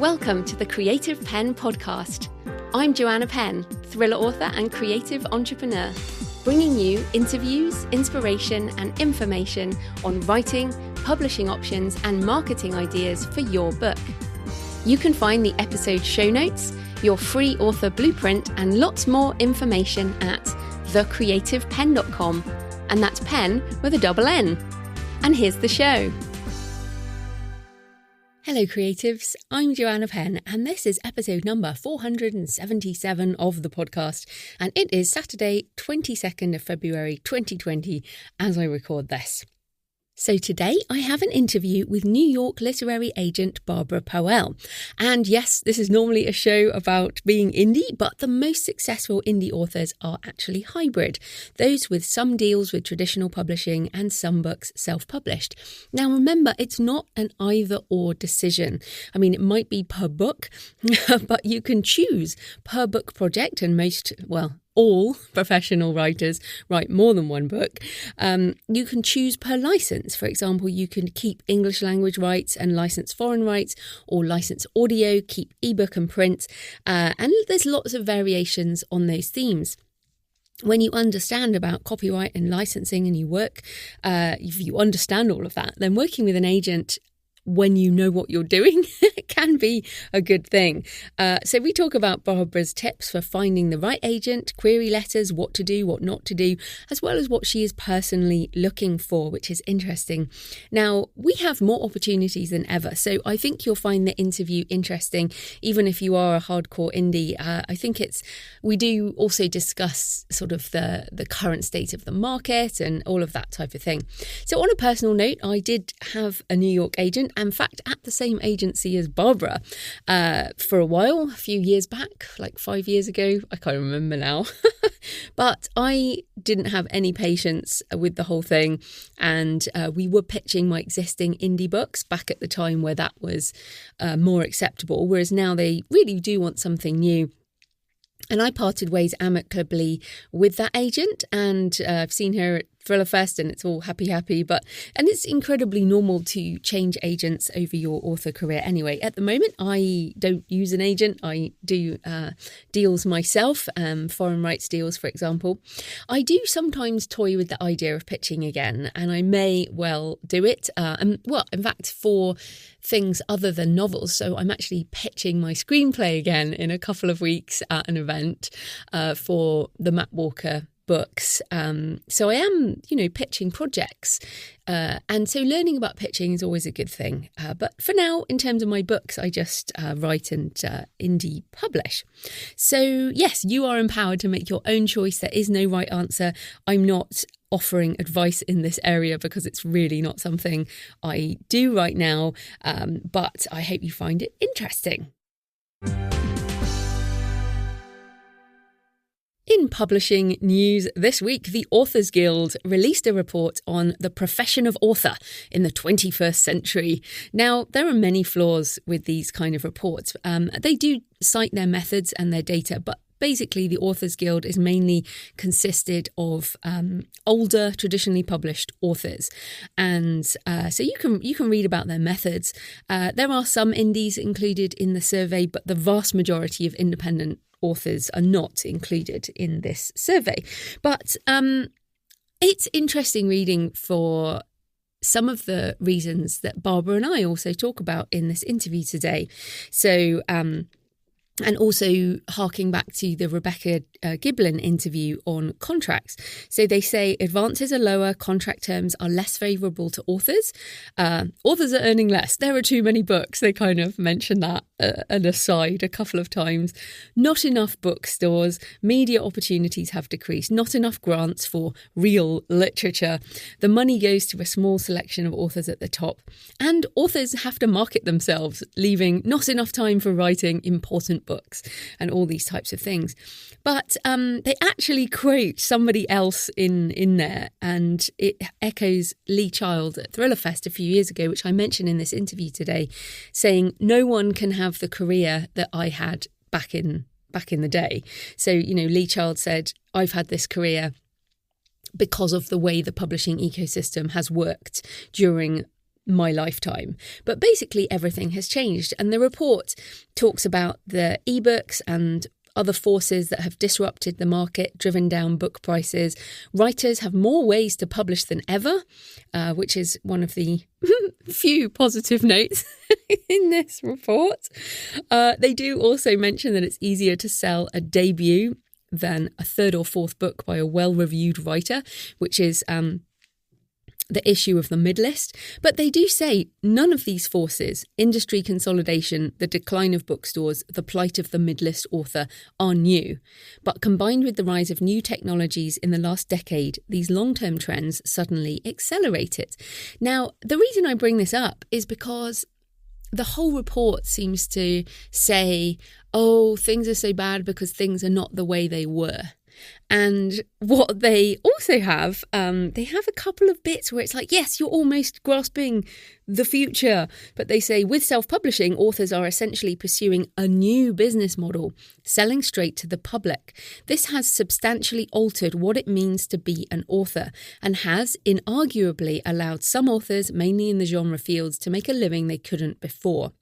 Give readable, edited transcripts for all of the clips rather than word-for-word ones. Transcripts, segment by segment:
Welcome to the Creative Penn podcast. I'm Joanna Penn, thriller author and creative entrepreneur, bringing you interviews, inspiration and information on writing, publishing options and marketing ideas for your book. You can find the episode show notes, your free author blueprint and lots more information at thecreativepenn.com, and that's Penn with a double N. And here's the show. Hello creatives, I'm Joanna Penn and this is episode number 477 of the podcast, and it is Saturday 22nd of February 2020 as I record this. So today I have an interview with New York literary agent Barbara Poelle. And yes, this is normally a show about being indie, but the most successful indie authors are actually hybrid. Those with some deals with traditional publishing and some books self-published. Now remember, it's not an either-or decision. I mean, it might be per book, but you can choose per book project, and all professional writers write more than one book. You can choose per license. For example, you can keep English language rights and license foreign rights, or license audio, keep ebook and print. And there's lots of variations on those themes. When you understand about copyright and licensing and you work, if you understand all of that, then working with an agent when you know what you're doing can be a good thing. So we talk about Barbara's tips for finding the right agent, query letters, what to do, what not to do, as well as what she is personally looking for, which is interesting. Now, we have more opportunities than ever, so I think you'll find the interview interesting, even if you are a hardcore indie. I think we do also discuss sort of the current state of the market and all of that type of thing. So on a personal note, I did have a New York agent, in fact, at the same agency as Barbara for a while, a few years back, like 5 years ago. I can't remember now. But I didn't have any patience with the whole thing. And we were pitching my existing indie books back at the time where that was more acceptable, whereas now they really do want something new. And I parted ways amicably with that agent, and I've seen her at Thriller Fest and it's all happy, and it's incredibly normal to change agents over your author career anyway. At the moment, I don't use an agent. I do deals myself, foreign rights deals, for example. I do sometimes toy with the idea of pitching again, and I may well do it. In fact, for things other than novels. So I'm actually pitching my screenplay again in a couple of weeks at an event for the Matt Walker books. So I am, pitching projects. And so learning about pitching is always a good thing. But for now, in terms of my books, I just write and indie publish. So yes, you are empowered to make your own choice. There is no right answer. I'm not offering advice in this area because it's really not something I do right now. But I hope you find it interesting. In publishing news this week, the Authors Guild released a report on the profession of author in the 21st century. Now, there are many flaws with these kind of reports. They do cite their methods and their data, but basically, the Authors Guild is mainly consisted of older, traditionally published authors. And so you can read about their methods. There are some indies included in the survey, but the vast majority of independent authors are not included in this survey. But it's interesting reading for some of the reasons that Barbara and I also talk about in this interview today. So and also harking back to the Rebecca Giblin interview on contracts. So they say advances are lower, contract terms are less favourable to authors. Authors are earning less. There are too many books. They kind of mention that an aside a couple of times. Not enough bookstores. Media opportunities have decreased. Not enough grants for real literature. The money goes to a small selection of authors at the top. And authors have to market themselves, leaving not enough time for writing important books and all these types of things. But they actually quote somebody else in there, and it echoes Lee Child at Thriller Fest a few years ago, which I mentioned in this interview today, saying no one can have the career that I had back in the day. So, Lee Child said, I've had this career because of the way the publishing ecosystem has worked during my lifetime. But basically everything has changed. And the report talks about the ebooks and other forces that have disrupted the market, driven down book prices. Writers have more ways to publish than ever, which is one of the few positive notes in this report. They do also mention that it's easier to sell a debut than a third or fourth book by a well-reviewed writer, which is the issue of the mid-list. But they do say none of these forces, industry consolidation, the decline of bookstores, the plight of the mid-list author, are new. But combined with the rise of new technologies in the last decade, these long-term trends suddenly accelerated. Now, the reason I bring this up is because the whole report seems to say, oh, things are so bad because things are not the way they were. And what they also have, they have a couple of bits where it's like, yes, you're almost grasping the future. But they say with self-publishing, authors are essentially pursuing a new business model, selling straight to the public. This has substantially altered what it means to be an author and has inarguably allowed some authors, mainly in the genre fields, to make a living they couldn't before.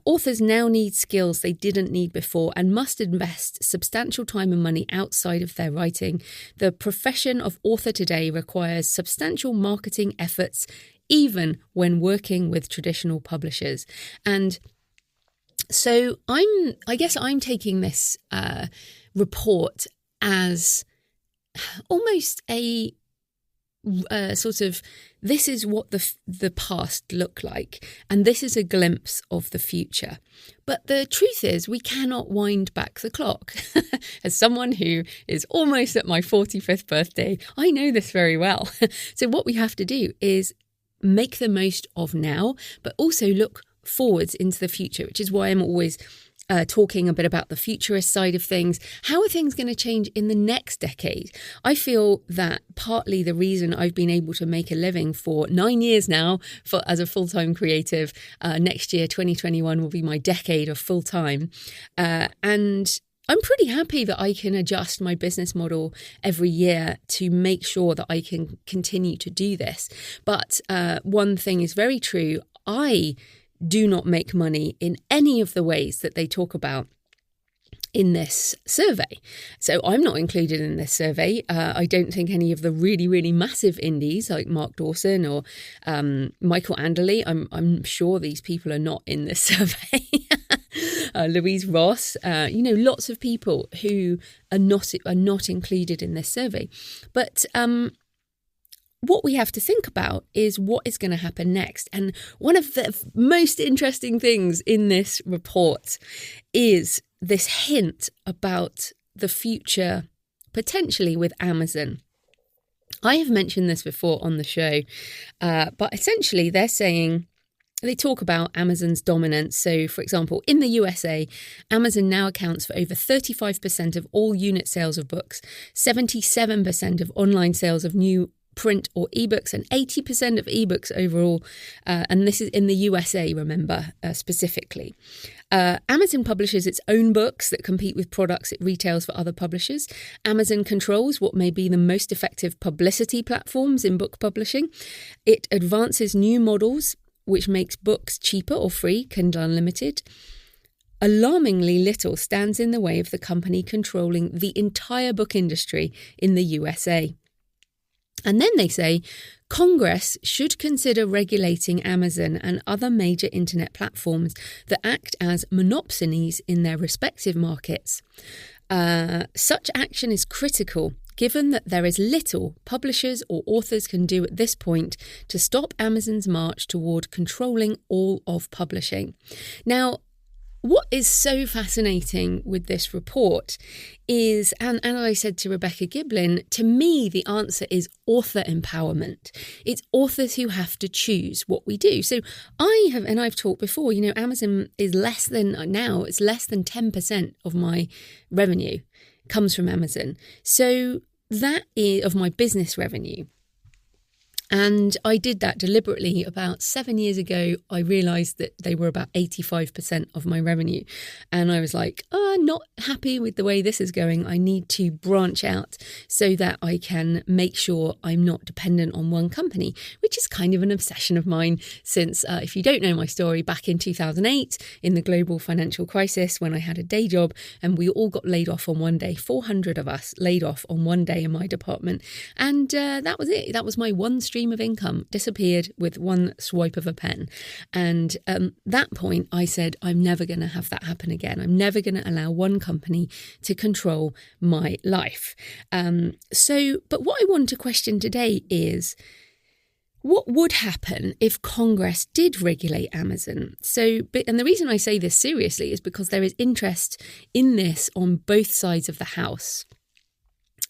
Authors now need skills they didn't need before and must invest substantial time and money outside of their writing. The profession of author today requires substantial marketing efforts, even when working with traditional publishers. And so I guess I'm taking this report as almost a sort of, this is what the past looked like, and this is a glimpse of the future. But the truth is, we cannot wind back the clock. As someone who is almost at my 45th birthday, I know this very well. So what we have to do is make the most of now, but also look forwards into the future, which is why I'm always talking a bit about the futurist side of things. How are things going to change in the next decade? I feel that partly the reason I've been able to make a living for 9 years now as a full-time creative, next year, 2021, will be my decade of full-time. And I'm pretty happy that I can adjust my business model every year to make sure that I can continue to do this. But one thing is very true. I do not make money in any of the ways that they talk about in this survey. So I'm not included in this survey. I don't think any of the really, really massive indies like Mark Dawson or Michael Anderle, I'm sure these people are not in this survey. Louise Ross, lots of people who are not included in this survey. But what we have to think about is what is going to happen next. And one of the most interesting things in this report is this hint about the future, potentially with Amazon. I have mentioned this before on the show, but essentially they're saying, they talk about Amazon's dominance. So, for example, in the USA, Amazon now accounts for over 35% of all unit sales of books, 77% of online sales of new print or ebooks, and 80% of ebooks overall. And this is in the USA, remember, specifically. Amazon publishes its own books that compete with products it retails for other publishers. Amazon controls what may be the most effective publicity platforms in book publishing. It advances new models, which makes books cheaper or free, Kindle Unlimited. Alarmingly little stands in the way of the company controlling the entire book industry in the USA. And then they say, Congress should consider regulating Amazon and other major internet platforms that act as monopsonies in their respective markets. Such action is critical, given that there is little publishers or authors can do at this point to stop Amazon's march toward controlling all of publishing. Now, what is so fascinating with this report is, and I said to Rebecca Giblin, to me, the answer is author empowerment. It's authors who have to choose what we do. So I've talked before, Amazon is less than 10% of my revenue comes from Amazon. So that is of my business revenue. And I did that deliberately. About 7 years ago, I realised that they were about 85% of my revenue. And I was like, not happy with the way this is going. I need to branch out so that I can make sure I'm not dependent on one company, which is kind of an obsession of mine since, if you don't know my story, back in 2008, in the global financial crisis, when I had a day job and we all got laid off on one day, 400 of us laid off on one day in my department. And that was it. That was my one stream of income, disappeared with one swipe of a pen. And that point, I said, I'm never going to have that happen again. I'm never going to allow one company to control my life. But what I want to question today is, what would happen if Congress did regulate Amazon? And the reason I say this seriously is because there is interest in this on both sides of the House.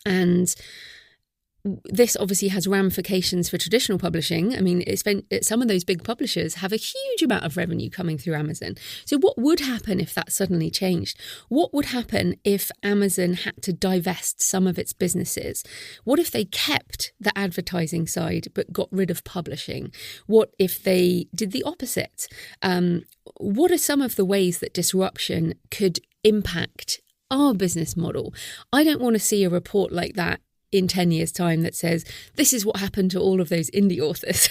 And this obviously has ramifications for traditional publishing. I mean, some of those big publishers have a huge amount of revenue coming through Amazon. So what would happen if that suddenly changed? What would happen if Amazon had to divest some of its businesses? What if they kept the advertising side but got rid of publishing? What if they did the opposite? What are some of the ways that disruption could impact our business model? I don't want to see a report like that in 10 years' time that says, this is what happened to all of those indie authors.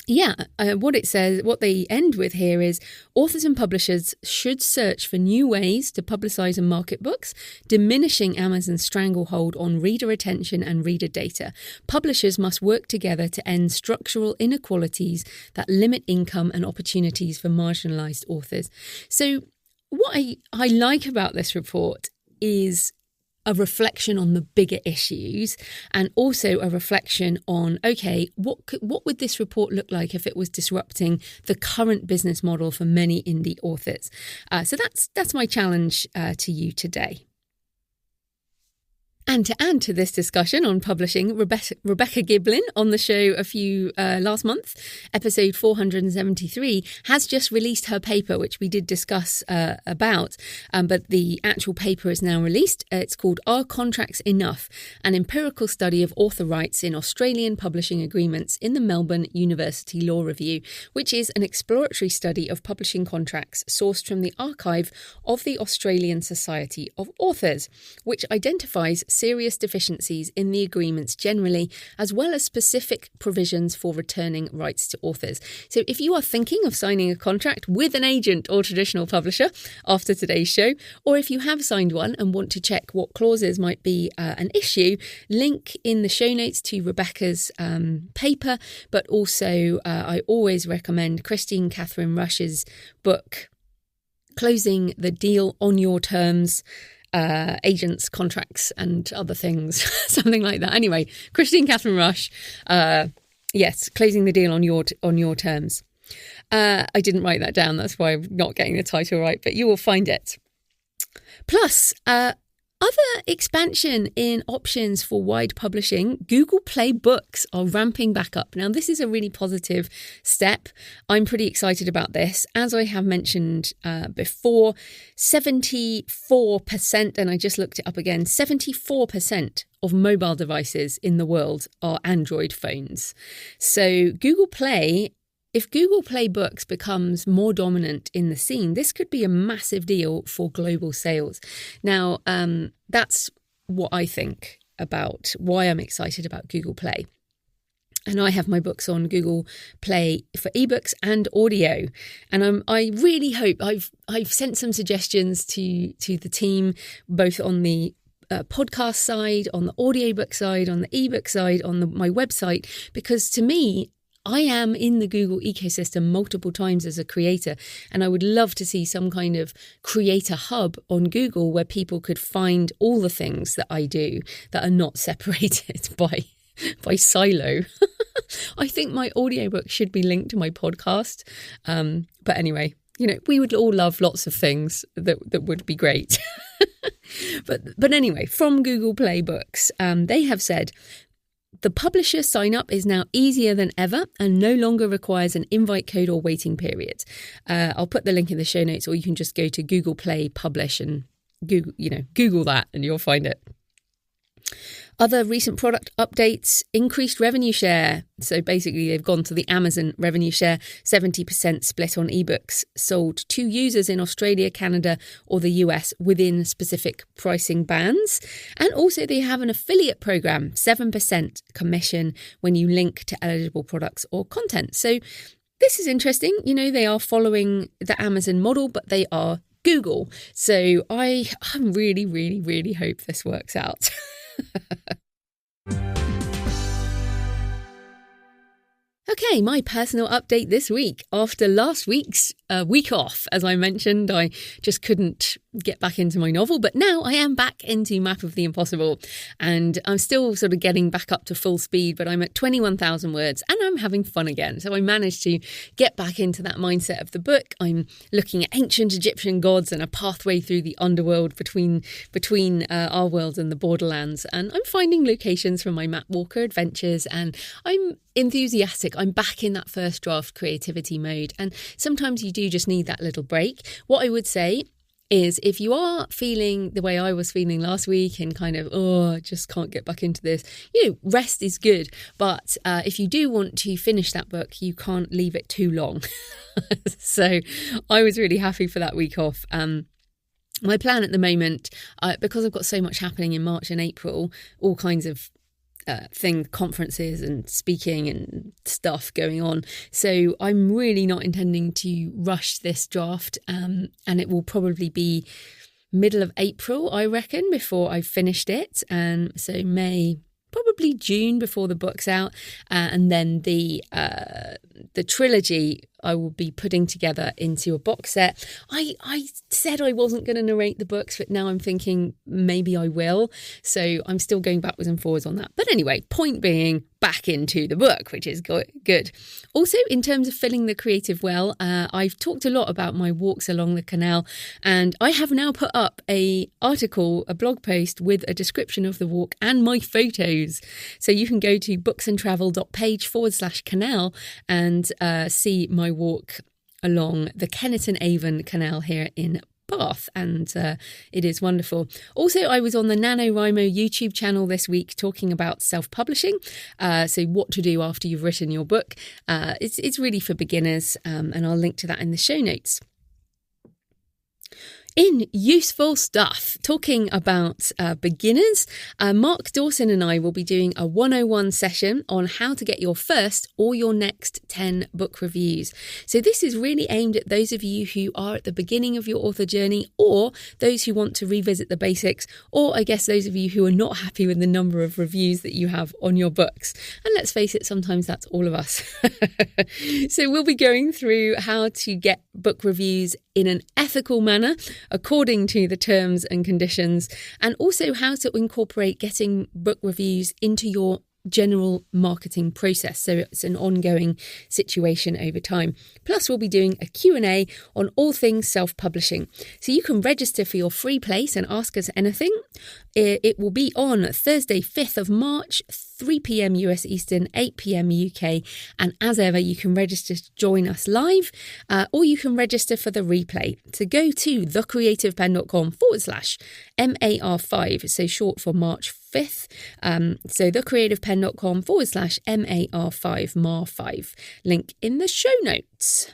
What it says, what they end with here is, authors and publishers should search for new ways to publicise and market books, diminishing Amazon's stranglehold on reader attention and reader data. Publishers must work together to end structural inequalities that limit income and opportunities for marginalised authors. So what I like about this report is a reflection on the bigger issues, and also a reflection on, okay, what would this report look like if it was disrupting the current business model for many indie authors? So that's my challenge to you today. And to add to this discussion on publishing, Rebecca Giblin on the show last month, episode 473, has just released her paper, which we did discuss about, but the actual paper is now released. It's called Are Contracts Enough? An Empirical Study of Author Rights in Australian Publishing Agreements in the Melbourne University Law Review, which is an exploratory study of publishing contracts sourced from the archive of the Australian Society of Authors, which identifies serious deficiencies in the agreements generally, as well as specific provisions for returning rights to authors. So if you are thinking of signing a contract with an agent or traditional publisher after today's show, or if you have signed one and want to check what clauses might be an issue, link in the show notes to Rebecca's paper, but also I always recommend Christine Catherine Rush's book, Closing the Deal on Your Terms, agents, contracts and other things, something like that. Anyway, Christine Catherine Rush, Closing the Deal on Your Terms. I didn't write that down, that's why I'm not getting the title right, but you will find it. Plus, other expansion in options for wide publishing. Google Play Books are ramping back up. Now, this is a really positive step. I'm pretty excited about this. As I have mentioned before, 74%, and I just looked it up again, 74% of mobile devices in the world are Android phones. So Google Play, if Google Play Books becomes more dominant in the scene, this could be a massive deal for global sales. Now, that's what I think about why I'm excited about Google Play. And I have my books on Google Play for ebooks and audio. And I really hope, I've sent some suggestions to the team, both on the podcast side, on the audiobook side, on the ebook side, on my website, because to me, I am in the Google ecosystem multiple times as a creator, and I would love to see some kind of creator hub on Google where people could find all the things that I do that are not separated by silo. I think my audiobook should be linked to my podcast. But anyway, we would all love lots of things that would be great. But anyway, from Google Play Books, they have said, the publisher sign-up is now easier than ever and no longer requires an invite code or waiting period. I'll put the link in the show notes, or you can just go to Google Play Publish and Google that and you'll find it. Other recent product updates: increased revenue share. So basically they've gone to the Amazon revenue share, 70% split on ebooks sold to users in Australia, Canada or the US within specific pricing bands. And also they have an affiliate program, 7% commission when you link to eligible products or content. So this is interesting. You know, they are following the Amazon model, but they are Google. So I really, really, really hope this works out. Okay, my personal update this week. After last week's week off, as I mentioned, I just couldn't get back into my novel, but now I am back into Map of the Impossible, and I'm still sort of getting back up to full speed, but I'm at 21,000 words and I'm having fun again. So I managed to get back into that mindset of the book. I'm looking at ancient Egyptian gods and a pathway through the underworld between our world and the borderlands, and I'm finding locations for my map walker adventures, and I'm enthusiastic. I'm back in that first draft creativity mode, and sometimes you do just need that little break. What I would say is, if you are feeling the way I was feeling last week and kind of, I just can't get back into this, rest is good. But if you do want to finish that book, you can't leave it too long. So I was really happy for that week off. My plan at the moment, because I've got so much happening in March and April, all kinds of conferences and speaking and stuff going on. So I'm really not intending to rush this draft, and it will probably be middle of April, I reckon, before I've finished it. And so May, probably June before the book's out, and then the trilogy I will be putting together into a box set. I said I wasn't going to narrate the books, but now I'm thinking maybe I will. So I'm still going backwards and forwards on that. But anyway, point being, back into the book, which is good. Also, in terms of filling the creative well, I've talked a lot about my walks along the canal, and I have now put up a blog post with a description of the walk and my photos. So you can go to booksandtravel.page/canal and see my walk along the Kenneton Avon Canal here in Bath, and it is wonderful. Also, I was on the NaNoWriMo YouTube channel this week talking about self-publishing, so what to do after you've written your book. It's really for beginners, and I'll link to that in the show notes. In useful stuff, talking about beginners, Mark Dawson and I will be doing a 101 session on how to get your first or your next 10 book reviews. So this is really aimed at those of you who are at the beginning of your author journey, or those who want to revisit the basics, or I guess those of you who are not happy with the number of reviews that you have on your books. And let's face it, sometimes that's all of us. So we'll be going through how to get book reviews in an ethical manner, according to the terms and conditions, and also how to incorporate getting book reviews into your general marketing process, so it's an ongoing situation over time. Plus, we'll be doing a Q&A on all things self-publishing, so you can register for your free place and ask us anything. It will be on Thursday 5th of March, 3 p.m. US Eastern, 8 p.m. UK, and as ever you can register to join us live, or you can register for the replay. So go to thecreativepenn.com/MAR5, so short for March 5th. So thecreativepenn.com/MAR5, MAR5, link in the show notes.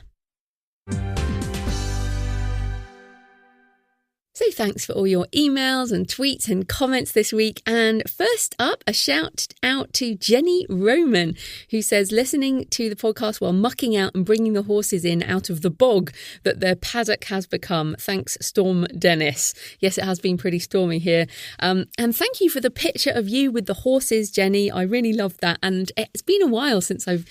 So thanks for all your emails and tweets and comments this week. And first up, a shout out to Jenny Roman, who says, listening to the podcast while mucking out and bringing the horses in out of the bog that their paddock has become. Thanks, Storm Dennis. Yes, it has been pretty stormy here. And thank you for the picture of you with the horses, Jenny. I really love that. And it's been a while since I've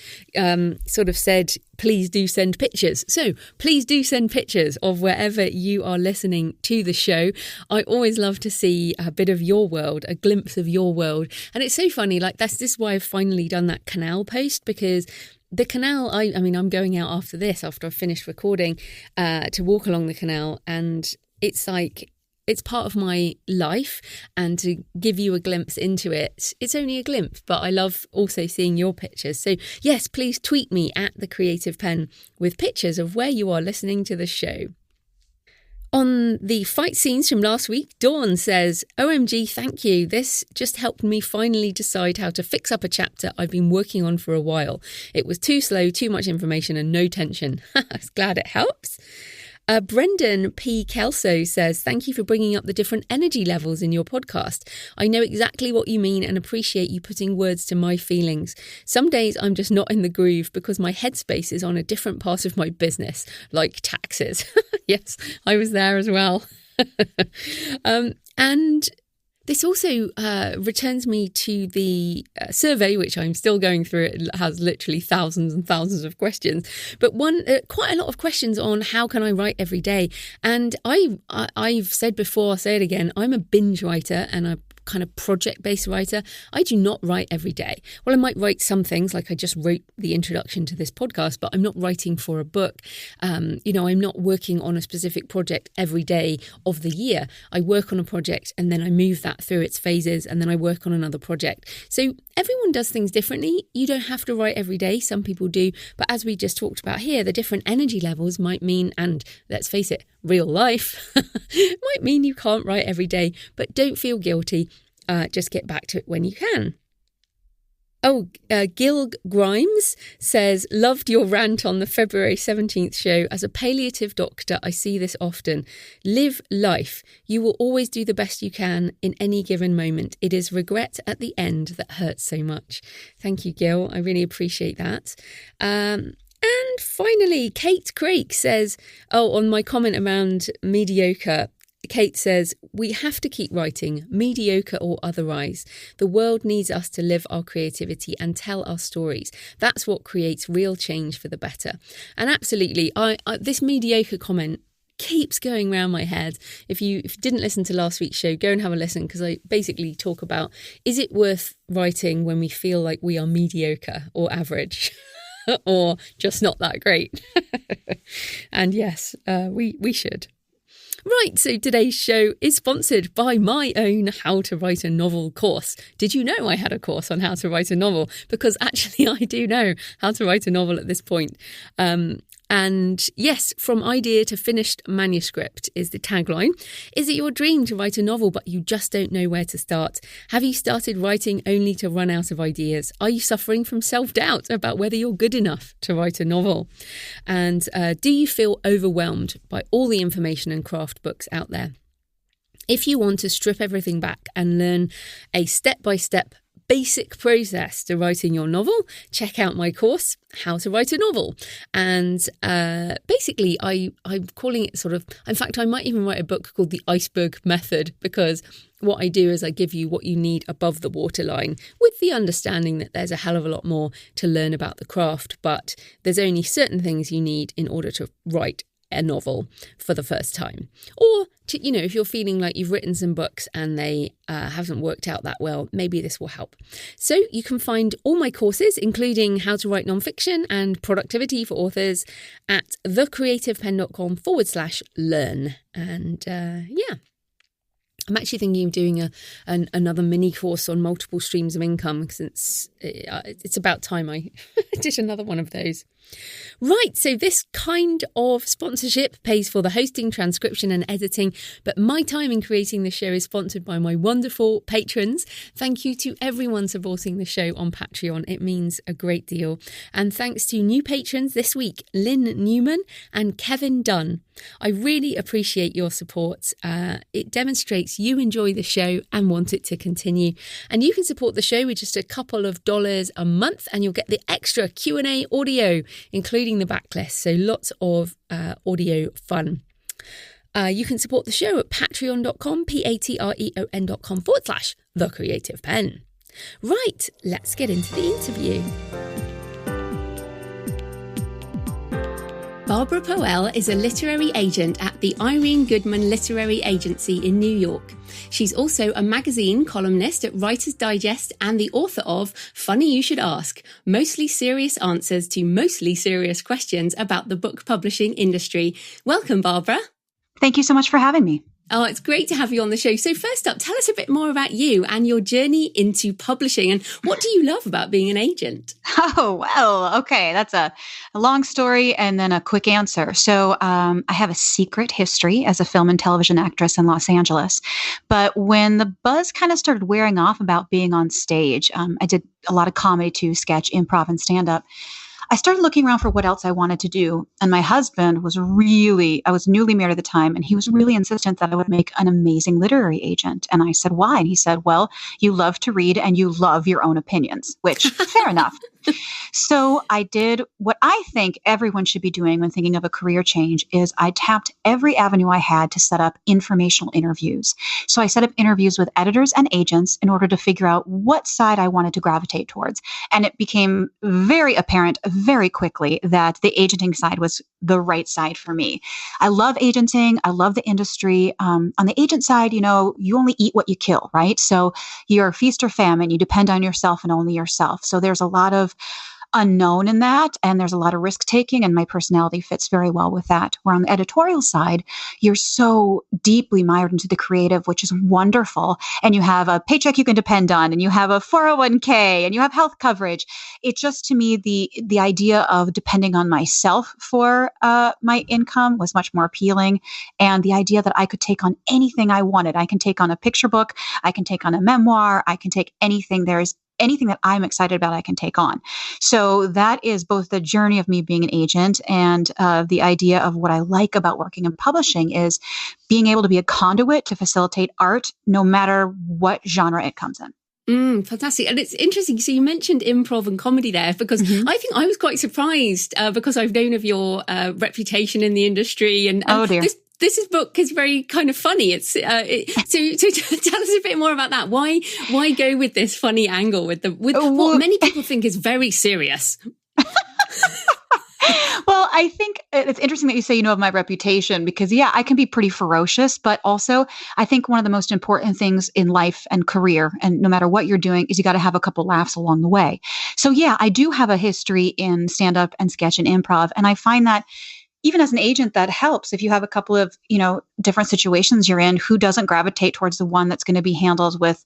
sort of said, please do send pictures. So please do send pictures of wherever you are listening to the show. I always love to see a bit of your world, a glimpse of your world. And it's so funny, like this is why I've finally done that canal post, because the canal, I mean, I'm going out after I've finished recording, to walk along the canal, and it's like, it's part of my life, and to give you a glimpse into it, it's only a glimpse, but I love also seeing your pictures. So yes, please tweet me at The Creative Penn with pictures of where you are listening to the show. On the fight scenes from last week, Dawn says, OMG, thank you. This just helped me finally decide how to fix up a chapter I've been working on for a while. It was too slow, too much information and no tension. I'm glad it helps. Brendan P. Kelso says, thank you for bringing up the different energy levels in your podcast. I know exactly what you mean and appreciate you putting words to my feelings. Some days I'm just not in the groove because my headspace is on a different part of my business, like taxes. Yes, I was there as well. And this also returns me to the survey, which I'm still going through. It has literally thousands and thousands of questions, but quite a lot of questions on how can I write every day. And I've said before, I'll say it again, I'm a binge writer and a kind of project-based writer. I do not write every day. Well, I might write some things, like I just wrote the introduction to this podcast, but I'm not writing for a book. I'm not working on a specific project every day of the year. I work on a project and then I move that through its phases and then I work on another project. So everyone does things differently. You don't have to write every day. Some people do. But as we just talked about here, the different energy levels might mean, and let's face it, real life might mean you can't write every day, but don't feel guilty. Just get back to it when you can. Gil Grimes says, loved your rant on the February 17th show. As a palliative doctor, I see this often. Live life. You will always do the best you can in any given moment. It is regret at the end that hurts so much. Thank you, Gil. I really appreciate that. And finally, Kate Craik says, on my comment around mediocre, Kate says, we have to keep writing, mediocre or otherwise. The world needs us to live our creativity and tell our stories. That's what creates real change for the better. And absolutely, this mediocre comment keeps going around my head. If you didn't listen to last week's show, go and have a listen, because I basically talk about, is it worth writing when we feel like we are mediocre or average? Or just not that great? And yes, we should. Right, so today's show is sponsored by my own How to Write a Novel course. Did you know I had a course on how to write a novel? Because actually I do know how to write a novel at this point. And yes, from idea to finished manuscript is the tagline. Is it your dream to write a novel, but you just don't know where to start? Have you started writing only to run out of ideas? Are you suffering from self-doubt about whether you're good enough to write a novel? And do you feel overwhelmed by all the information and craft books out there? If you want to strip everything back and learn a step-by-step basic process to writing your novel, check out my course, How to Write a Novel. And basically, I'm calling it in fact, I might even write a book called The Iceberg Method, because what I do is I give you what you need above the waterline, with the understanding that there's a hell of a lot more to learn about the craft, but there's only certain things you need in order to write a novel for the first time. Or, if you're feeling like you've written some books and they haven't worked out that well, maybe this will help. So you can find all my courses, including how to write nonfiction and productivity for authors, at thecreativeben.com/learn. And I'm actually thinking of doing another mini course on multiple streams of income, since it's about time I did another one of those. Right, so this kind of sponsorship pays for the hosting, transcription and editing, but my time in creating the show is sponsored by my wonderful patrons. Thank you to everyone supporting the show on Patreon. It means a great deal. And thanks to new patrons this week, Lynn Newman and Kevin Dunn. I really appreciate your support. It demonstrates you enjoy the show and want it to continue. And you can support the show with just a couple of dollars a month, and you'll get the extra Q&A audio, including the backlist. So lots of audio fun. You can support the show at patreon.com, patreon.com/thecreativepen. Right, let's get into the interview. Barbara Poelle is a literary agent at the Irene Goodman Literary Agency in New York. She's also a magazine columnist at Writer's Digest and the author of Funny You Should Ask, mostly serious answers to mostly serious questions about the book publishing industry. Welcome, Barbara. Thank you so much for having me. Oh, it's great to have you on the show. So first up, tell us a bit more about you and your journey into publishing, and what do you love about being an agent? Oh, well, okay. That's a long story and then a quick answer. So I have a secret history as a film and television actress in Los Angeles. But when the buzz kind of started wearing off about being on stage, I did a lot of comedy too, sketch, improv, and stand-up. I started looking around for what else I wanted to do. And my husband I was newly married at the time, and he was really insistent that I would make an amazing literary agent. And I said, why? And he said, well, you love to read and you love your own opinions, which fair enough. So I did what I think everyone should be doing when thinking of a career change is I tapped every avenue I had to set up informational interviews. So I set up interviews with editors and agents in order to figure out what side I wanted to gravitate towards. And it became very apparent very quickly that the agenting side was the right side for me. I love agenting. I love the industry. On the agent side, you only eat what you kill, right? So you're feast or famine. You depend on yourself and only yourself. So there's a lot of unknown in that, and there's a lot of risk taking, and my personality fits very well with that. Where on the editorial side, you're so deeply mired into the creative, which is wonderful, and you have a paycheck you can depend on, and you have a 401k, and you have health coverage. It just, to me, the idea of depending on myself for my income was much more appealing, and the idea that I could take on anything I wanted. I can take on a picture book, I can take on a memoir, I can take anything. There's anything that I'm excited about, I can take on. So that is both the journey of me being an agent and the idea of what I like about working in publishing is being able to be a conduit to facilitate art, no matter what genre it comes in. Fantastic. And it's interesting. So you mentioned improv and comedy there, because I think I was quite surprised because I've known of your reputation in the industry. And oh dear. This book is very kind of funny. It's so tell us a bit more about that. Why go with this funny angle with what many people think is very serious? Well, I think it's interesting that you say of my reputation because, yeah, I can be pretty ferocious, but also I think one of the most important things in life and career, and no matter what you're doing, is you got to have a couple laughs along the way. So, yeah, I do have a history in stand-up and sketch and improv, and I find that even as an agent, that helps. If you have a couple of, different situations you're in, who doesn't gravitate towards the one that's going to be handled with,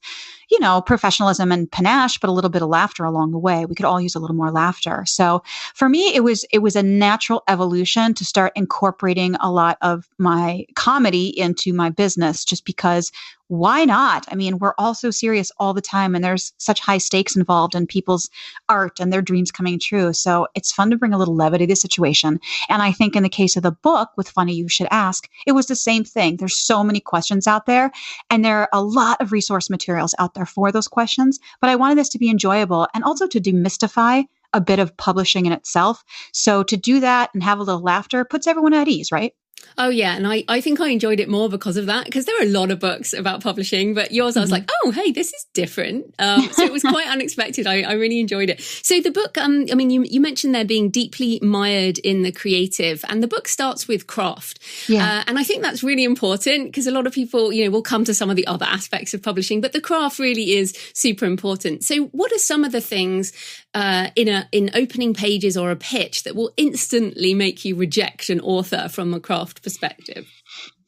professionalism and panache, but a little bit of laughter along the way. We could all use a little more laughter. So for me, it was a natural evolution to start incorporating a lot of my comedy into my business, just because why not? I mean, we're all so serious all the time, and there's such high stakes involved in people's art and their dreams coming true. So it's fun to bring a little levity to the situation. And I think in the case of the book with Funny You Should Ask, it was the same thing. There's so many questions out there, and there are a lot of resource materials out there for those questions. But I wanted this to be enjoyable and also to demystify a bit of publishing in itself. So to do that and have a little laughter puts everyone at ease, right? Oh, yeah. And I think I enjoyed it more because of that, because there are a lot of books about publishing, but yours, I was like, oh, hey, this is different. So it was quite unexpected. I really enjoyed it. So the book, you mentioned there being deeply mired in the creative, and the book starts with craft. Yeah. And I think that's really important because a lot of people, will come to some of the other aspects of publishing, but the craft really is super important. So what are some of the things in opening pages or a pitch that will instantly make you reject an author from a craft perspective?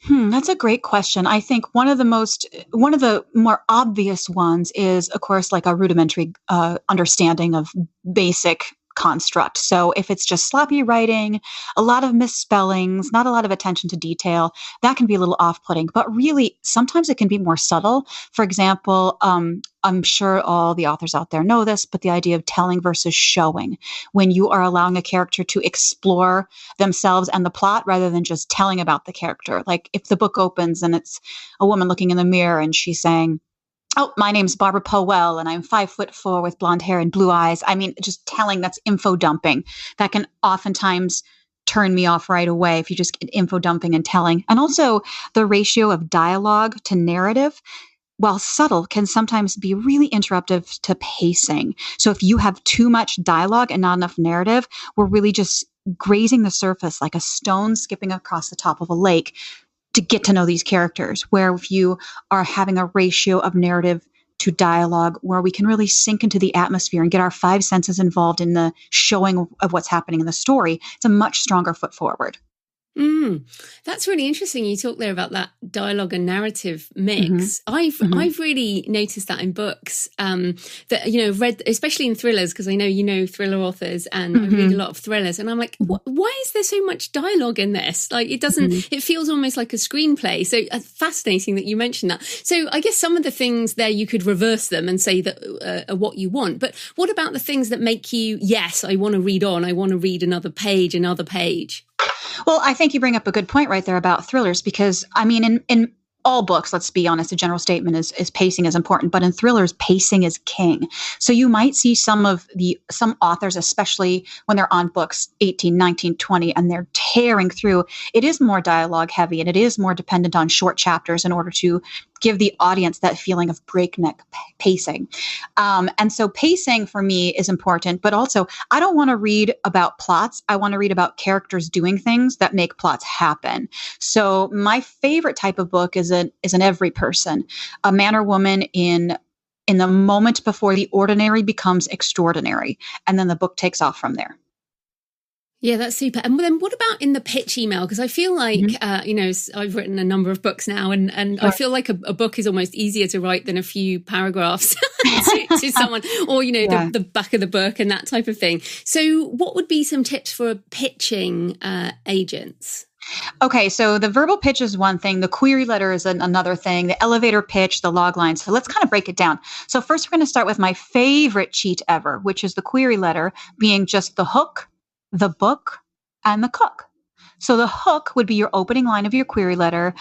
That's a great question. I think one of the more obvious ones is, of course, like a rudimentary understanding of basic construct. So if it's just sloppy writing, a lot of misspellings, not a lot of attention to detail, that can be a little off-putting. But really, sometimes it can be more subtle. For example, I'm sure all the authors out there know this, but the idea of telling versus showing, when you are allowing a character to explore themselves and the plot rather than just telling about the character. Like if the book opens and it's a woman looking in the mirror and she's saying, oh, my name's Barbara Poelle and I'm 5'4" with blonde hair and blue eyes. I mean, just telling, that's info dumping. That can oftentimes turn me off right away if you just get info dumping and telling. And also the ratio of dialogue to narrative, while subtle, can sometimes be really interruptive to pacing. So if you have too much dialogue and not enough narrative, we're really just grazing the surface like a stone skipping across the top of a lake to get to know these characters. Where if you are having a ratio of narrative to dialogue where we can really sink into the atmosphere and get our five senses involved in the showing of what's happening in the story, it's a much stronger foot forward. That's really interesting. You talked there about that dialogue and narrative mix. Mm-hmm. I've really noticed that in books, that, you know, read, especially in thrillers, because I know, you know, thriller authors, and I read a lot of thrillers, and I'm like, why is there so much dialogue in this? Like, it doesn't, it feels almost like a screenplay. So fascinating that you mentioned that. So I guess some of the things there, you could reverse them and say that are what you want. But what about the things that make you, yes, I want to read on, I want to read another page, another page? Well, I think you bring up a good point right there about thrillers, because I mean, in all books, let's be honest, a general statement is pacing is important, but in thrillers, pacing is king. So you might see some authors, especially when they're on books 18, 19, 20, and they're tearing through, it is more dialogue heavy, and it is more dependent on short chapters in order to give the audience that feeling of breakneck pacing. And so pacing for me is important, but also I don't want to read about plots. I want to read about characters doing things that make plots happen. So my favorite type of book is an every person, a man or woman in the moment before the ordinary becomes extraordinary. And then the book takes off from there. Yeah, that's super. And then what about in the pitch email? Because I feel like, you know, I've written a number of books now, and Sure. I feel like a book is almost easier to write than a few paragraphs to someone, or, you know, the back of the book and that type of thing. So what would be some tips for pitching agents? Okay, so the verbal pitch is one thing. The query letter is another thing. The elevator pitch, the log line. So let's kind of break it down. So first, we're going to start with my favorite cheat ever, which is the query letter being just the hook, the book, and the cook. So the hook would be your opening line of your query letter.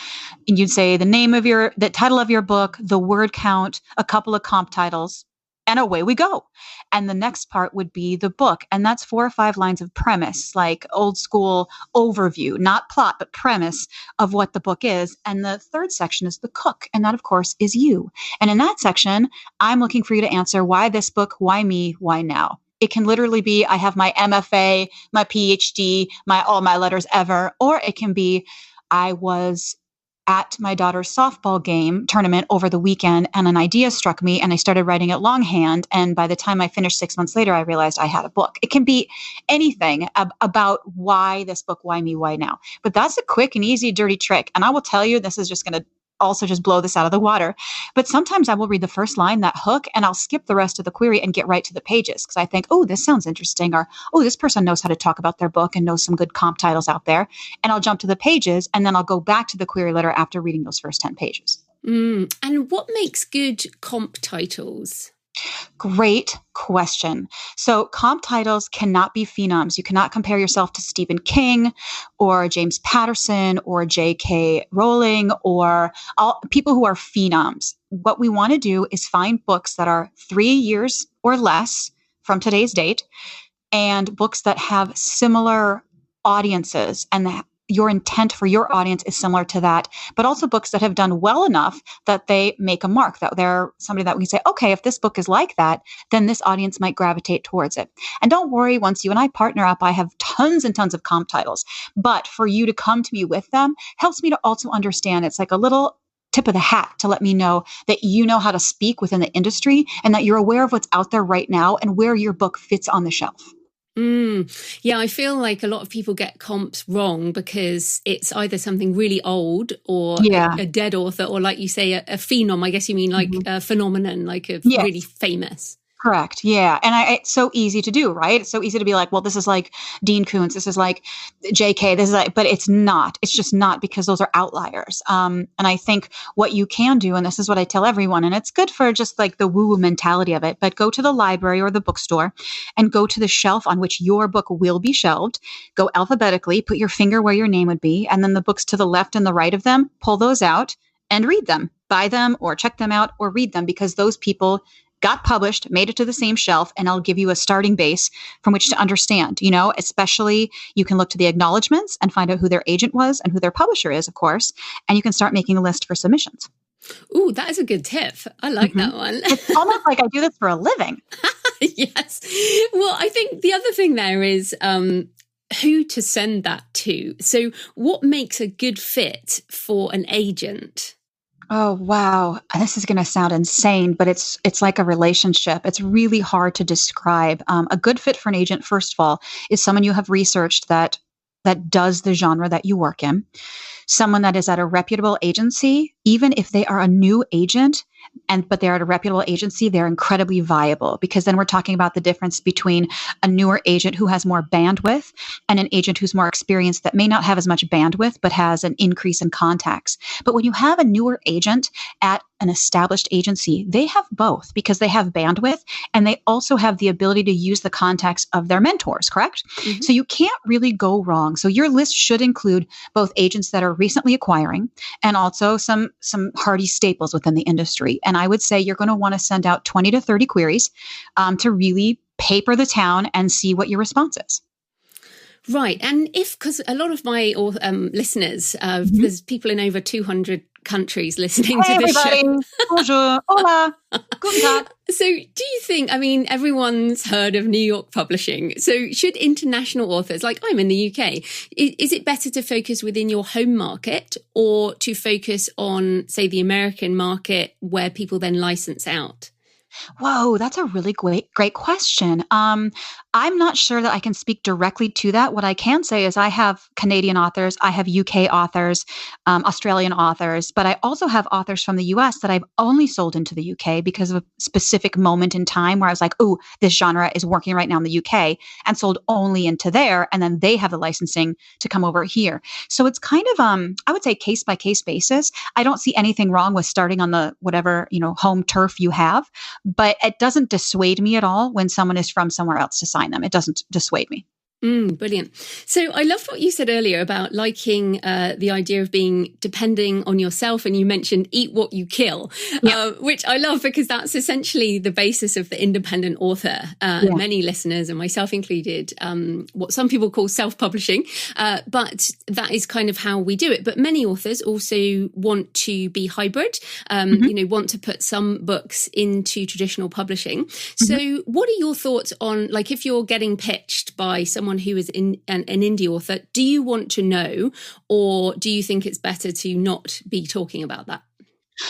And you'd say the title of your book, the word count, a couple of comp titles, and away we go. And the next part would be the book. And that's 4 or 5 lines of premise, like old school overview, not plot, but premise of what the book is. And the third section is the cook. And that, of course, is you. And in that section, I'm looking for you to answer why this book, why me, why now? It can literally be, I have my MFA, my PhD, all my letters ever, or it can be, I was at my daughter's softball game tournament over the weekend, and an idea struck me, and I started writing it longhand. And by the time I finished 6 months later, I realized I had a book. It can be anything about why this book, why me, why now. But that's a quick and easy, dirty trick. And I will tell you, this is just going to also just blow this out of the water. But sometimes I will read the first line, that hook, and I'll skip the rest of the query and get right to the pages, because I think, oh, this sounds interesting, or, oh, this person knows how to talk about their book and knows some good comp titles out there. And I'll jump to the pages, and then I'll go back to the query letter after reading those first 10 pages. And what makes good comp titles? Great question. So comp titles cannot be phenoms. You cannot compare yourself to Stephen King or James Patterson or J.K. Rowling or all people who are phenoms. What we want to do is find books that are 3 years or less from today's date, and books that have similar audiences, and your intent for your audience is similar to that, but also books that have done well enough that they make a mark, that they're somebody that we can say, okay, if this book is like that, then this audience might gravitate towards it. And don't worry, once you and I partner up, I have tons and tons of comp titles, but for you to come to me with them helps me to also understand. It's like a little tip of the hat to let me know that you know how to speak within the industry, and that you're aware of what's out there right now and where your book fits on the shelf. Yeah, I feel like a lot of people get comps wrong because it's either something really old or a dead author, or, like you say, a phenom. I guess you mean like a phenomenon, like a really famous. Correct. Yeah. And it's so easy to do, right? It's so easy to be like, well, this is like Dean Koontz. This is like JK. This is like, but it's not. It's just not, because those are outliers. And I think what you can do, and this is what I tell everyone, and it's good for just like the woo-woo mentality of it, but go to the library or the bookstore and go to the shelf on which your book will be shelved. Go alphabetically, put your finger where your name would be, and then the books to the left and the right of them, pull those out and read them. Buy them or check them out or read them, because those people got published, made it to the same shelf, and I'll give you a starting base from which to understand, especially you can look to the acknowledgments and find out who their agent was and who their publisher is, of course, and you can start making a list for submissions. Ooh, that is a good tip. I like that one. It's almost like I do this for a living. Yes. Well, I think the other thing there is who to send that to. So what makes a good fit for an agent? Oh, wow. This is going to sound insane, but it's like a relationship. It's really hard to describe. A good fit for an agent, first of all, is someone you have researched that that does the genre that you work in, someone that is at a reputable agency, even if they are a new agent, but they're at a reputable agency, they're incredibly viable, because then we're talking about the difference between a newer agent who has more bandwidth and an agent who's more experienced that may not have as much bandwidth but has an increase in contacts. But when you have a newer agent at an established agency, they have both, because they have bandwidth and they also have the ability to use the contacts of their mentors, correct? Mm-hmm. So you can't really go wrong. So your list should include both agents that are recently acquiring and also some hardy staples within the industry. And I would say you're going to want to send out 20 to 30 queries to really paper the town and see what your response is. Right. And because a lot of my listeners, there's people in over 200 countries listening to this show. Bonjour. Hola. Guten Tag. So do you think, everyone's heard of New York publishing. So should international authors, like I'm in the UK, is it better to focus within your home market or to focus on, say, the American market where people then license out? Whoa, that's a really great question. I'm not sure that I can speak directly to that. What I can say is I have Canadian authors, I have UK authors, Australian authors, but I also have authors from the US that I've only sold into the UK because of a specific moment in time where I was like, oh, this genre is working right now in the UK, and sold only into there. And then they have the licensing to come over here. So it's kind of, I would say case by case basis. I don't see anything wrong with starting on the whatever, home turf you have. But it doesn't dissuade me at all when someone is from somewhere else to sign them. It doesn't dissuade me. Brilliant. So I loved what you said earlier about liking the idea of being depending on yourself. And you mentioned eat what you kill, which I love because that's essentially the basis of the independent author. Many listeners, and myself included, what some people call self-publishing, but that is kind of how we do it. But many authors also want to be hybrid, want to put some books into traditional publishing. So what are your thoughts on, like, if you're getting pitched by someone who is an indie author, do you want to know, or do you think it's better to not be talking about that?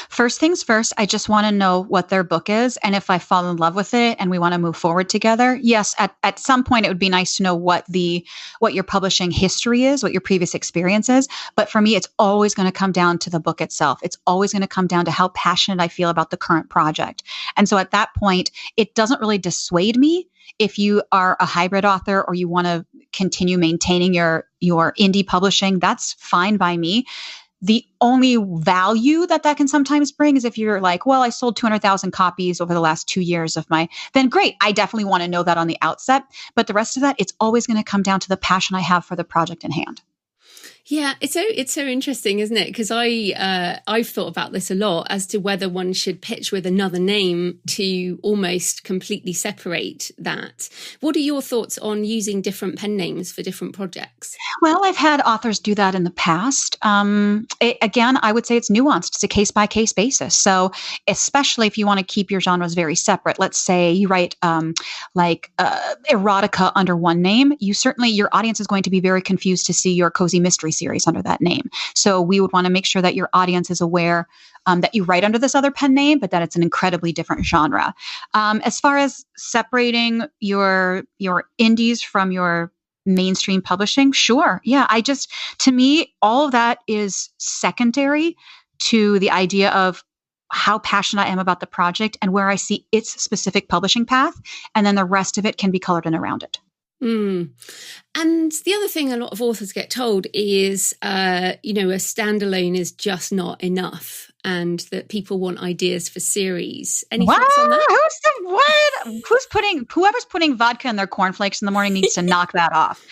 First things first, I just want to know what their book is. And if I fall in love with it and we want to move forward together, yes, at some point, it would be nice to know what your publishing history is, what your previous experience is. But for me, it's always going to come down to the book itself. It's always going to come down to how passionate I feel about the current project. And so at that point, it doesn't really dissuade me if you are a hybrid author or you want to continue maintaining your indie publishing. That's fine by me. The only value that can sometimes bring is if you're like, well, I sold 200,000 copies over the last 2 years then great. I definitely want to know that on the outset. But the rest of that, it's always going to come down to the passion I have for the project in hand. Yeah, it's so interesting, isn't it? Because I've thought about this a lot as to whether one should pitch with another name to almost completely separate that. What are your thoughts on using different pen names for different projects? Well, I've had authors do that in the past. Again, I would say it's nuanced. It's a case-by-case basis. So especially if you want to keep your genres very separate, let's say you write erotica under one name, your audience is going to be very confused to see your cozy mystery series under that name. So we would want to make sure that your audience is aware that you write under this other pen name, but that it's an incredibly different genre. As far as separating your indies from your mainstream publishing, sure. Yeah, to me, all of that is secondary to the idea of how passionate I am about the project and where I see its specific publishing path. And then the rest of it can be colored in around it. And the other thing a lot of authors get told is, a standalone is just not enough, and that people want ideas for series. Any thoughts on that? Whoever's putting vodka in their cornflakes in the morning needs to knock that off.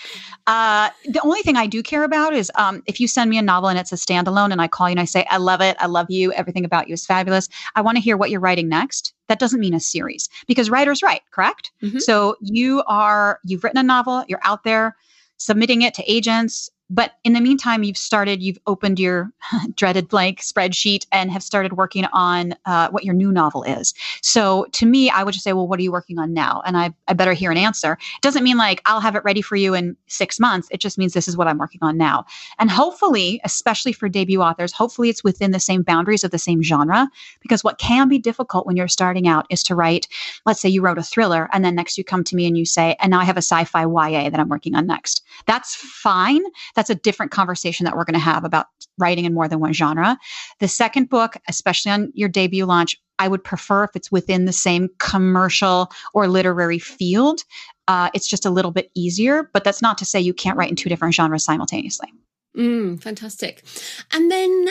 The only thing I do care about is if you send me a novel and it's a standalone and I call you and I say, I love it, I love you, everything about you is fabulous, I want to hear what you're writing next. That doesn't mean a series, because writers write, correct? Mm-hmm. So you've written a novel, you're out there submitting it to agents, But in the meantime, you've opened your dreaded blank spreadsheet and have started working on what your new novel is. So to me, I would just say, well, what are you working on now? And I better hear an answer. It doesn't mean like I'll have it ready for you in 6 months. It just means this is what I'm working on now. And hopefully, especially for debut authors, hopefully it's within the same boundaries of the same genre, because what can be difficult when you're starting out is to write, let's say you wrote a thriller and then next you come to me and you say, and now I have a sci-fi YA that I'm working on next. That's fine. That's a different conversation that we're going to have about writing in more than one genre. The second book, especially on your debut launch, I would prefer if it's within the same commercial or literary field. It's just a little bit easier, but that's not to say you can't write in 2 different genres simultaneously. Fantastic. And then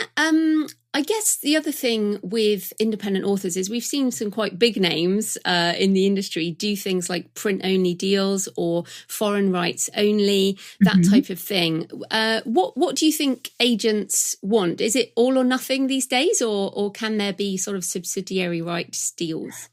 I guess the other thing with independent authors is we've seen some quite big names in the industry do things like print-only deals or foreign rights only, that type of thing. What do you think agents want? Is it all or nothing these days, or can there be sort of subsidiary rights deals?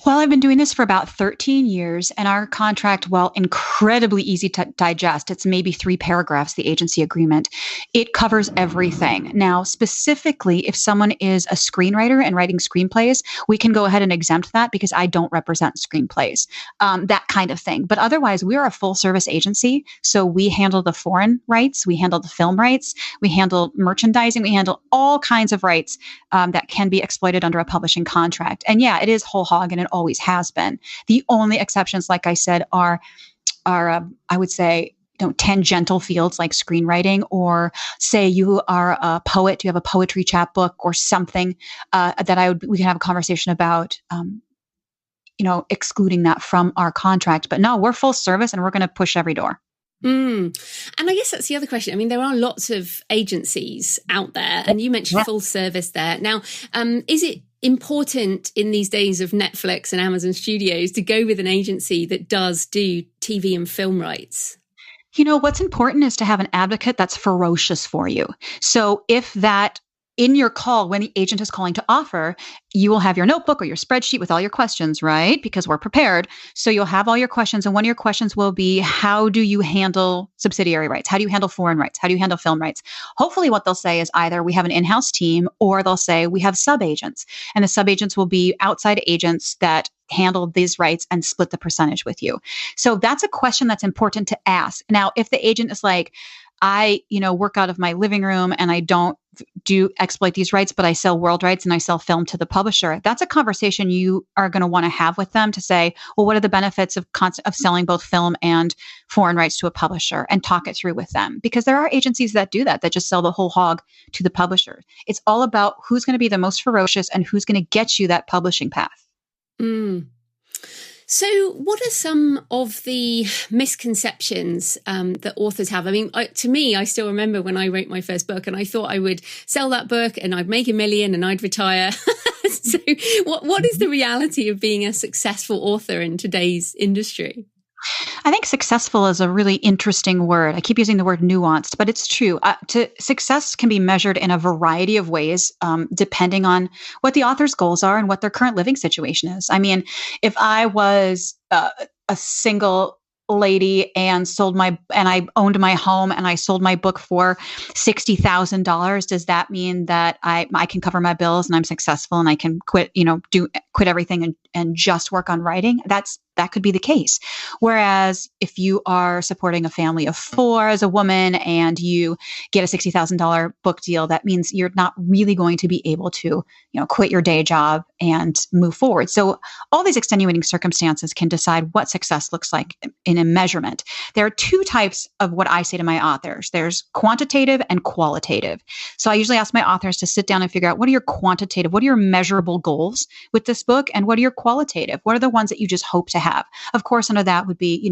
Well, I've been doing this for about 13 years, and our contract, while incredibly easy to digest, it's maybe 3 paragraphs, the agency agreement, it covers everything. Now, specifically, if someone is a screenwriter and writing screenplays, we can go ahead and exempt that because I don't represent screenplays, that kind of thing. But otherwise, we are a full service agency. So we handle the foreign rights, we handle the film rights, we handle merchandising, we handle all kinds of rights that can be exploited under a publishing contract. And yeah, it is whole hog, and it always has been. The only exceptions, like I said, are I would say, tangential fields like screenwriting, or say you are a poet, you have a poetry chapbook or something that we can have a conversation about, excluding that from our contract. But no, we're full service and we're going to push every door. And I guess that's the other question. I mean, there are lots of agencies out there, and you mentioned full service there. Now, is it important in these days of Netflix and Amazon Studios to go with an agency that does do TV and film rights? What's important is to have an advocate that's ferocious for you. So if that in your call, when the agent is calling to offer, you will have your notebook or your spreadsheet with all your questions, right? Because we're prepared. So you'll have all your questions. And one of your questions will be, how do you handle subsidiary rights? How do you handle foreign rights? How do you handle film rights? Hopefully what they'll say is either we have an in-house team, or they'll say we have sub-agents. And the sub-agents will be outside agents that handle these rights and split the percentage with you. So that's a question that's important to ask. Now, if the agent is like, I, work out of my living room and I don't exploit these rights, but I sell world rights and I sell film to the publisher. That's a conversation you are going to want to have with them to say, well, what are the benefits of selling both film and foreign rights to a publisher, and talk it through with them. Because there are agencies that do that just sell the whole hog to the publisher. It's all about who's going to be the most ferocious and who's going to get you that publishing path. So what are some of the misconceptions that authors have? I mean, to me, I still remember when I wrote my first book and I thought I would sell that book and I'd make $1 million and I'd retire. So what is the reality of being a successful author in today's industry? I think successful is a really interesting word. I keep using the word nuanced, but it's true. Success can be measured in a variety of ways, depending on what the author's goals are and what their current living situation is. I mean, if I was a single lady and I owned my home and I sold my book for $60,000, does that mean that I can cover my bills and I'm successful and I can quit everything and just work on writing? That could be the case. Whereas if you are supporting a family of 4 as a woman and you get a $60,000 book deal, that means you're not really going to be able to, quit your day job and move forward. So all these extenuating circumstances can decide what success looks like in a measurement. There are 2 types of what I say to my authors. There's quantitative and qualitative. So I usually ask my authors to sit down and figure out, what are your measurable goals with this book? And what are your qualitative? What are the ones that you just hope to have? Of course, under that would be,